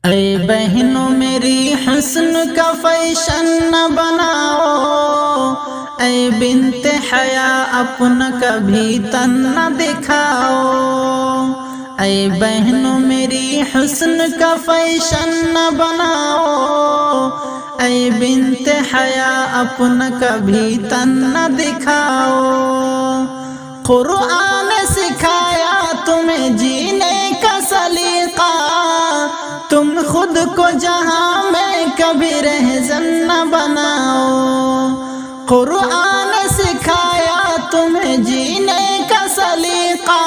اے بہنوں میری حسن کا فیشن نہ بناؤ، اے بنت حیا اپنا کبھی تن نہ دکھاؤ۔ اے بہنوں میری حسن کا فیشن نہ بناؤ، اے بنت حیا اپنا کبھی تن نہ دکھاؤ۔ قرآن سکھایا تمہیں جینے کا سلیقہ، تم خود کو جہاں میں کبھی رہزن نہ بناؤ۔ قرآن سکھایا تمہیں جینے کا سلیقہ،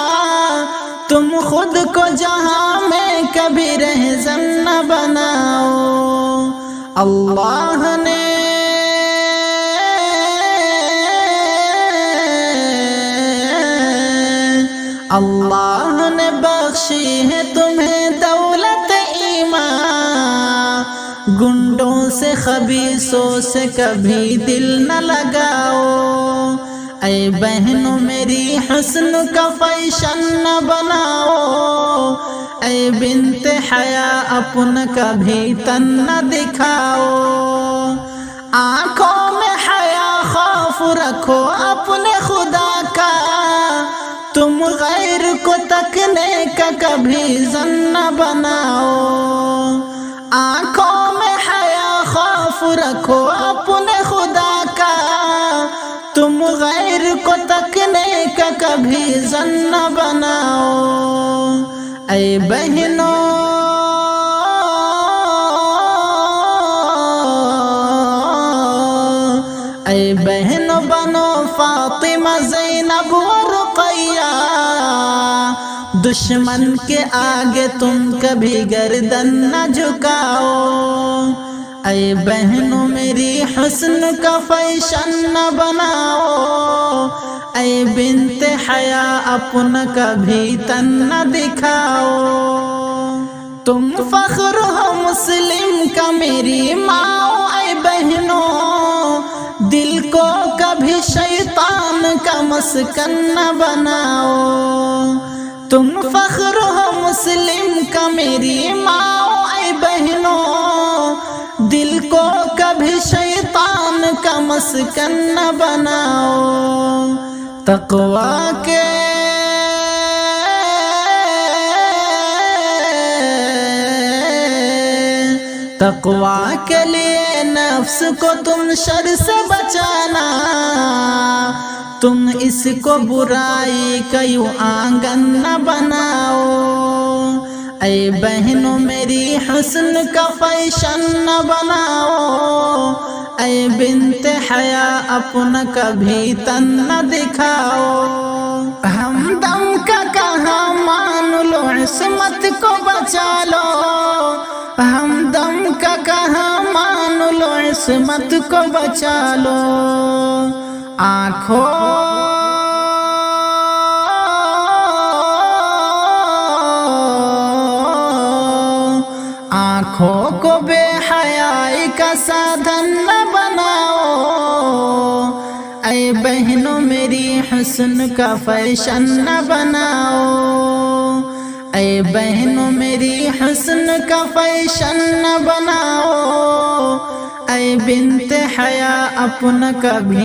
تم خود کو جہاں میں کبھی رہزن نہ بناؤ۔ اللہ نے بخشی ہے تمہیں دولت ایمان، گنڈوں سے خبیثوں سے کبھی دل نہ لگاؤ۔ اے بہنوں میری حسن کا فیشن نہ بناؤ، اے بنت حیا اپنا کبھی تن نہ دکھاؤ۔ آنکھوں میں حیا خوف رکھو اپنے خدا کا، تم غیر کو تکنے کا کبھی ظن نہ بناؤ۔ آنکھوں میں حیا خوف رکھو اپنے خدا کا، تم غیر کو تکنے کا کبھی ظن نہ بناؤ۔ اے بہنوں بنو فاطمہ زینب و رقیہ، دشمن کے آگے تم کبھی گردن نہ جھکاؤ۔ اے بہنوں میری حسن کا فیشن نہ بناؤ، اے بنت حیا اپنا کبھی تن نہ دکھاؤ۔ تم فخر ہو مسلم کا میری ماں، اے بہنوں دل کو کبھی شیطان کا مسکن نہ بناؤ۔ تم فخر ہو مسلم کا میری ماں، اے بہنوں دل کو کبھی شیطان کا مسکن نہ بناؤ۔ تقویٰ کے لیے نفس کو تم شر سے بچانا، تم اس کو برائی کا یوں آنگن نہ بناؤ۔ اے بہنوں میری حسن کا فیشن نہ بناؤ، اے بنت حیا اپنا کبھی تن نہ دکھاؤ۔ ہمدم کا کہاں مان لو عصمت کو بچا لو، ہمدم کا کہاں مان لو عصمت کو بچا لو۔ آنکھوں کو بے حیائی کا سادھن نہ بناؤ، اے بہنوں میری حسن کا فیشن نہ بناؤ۔ اے بہنوں میری حسن کا فیشن نہ بناؤ، اے بنت حیا اپنا کبھی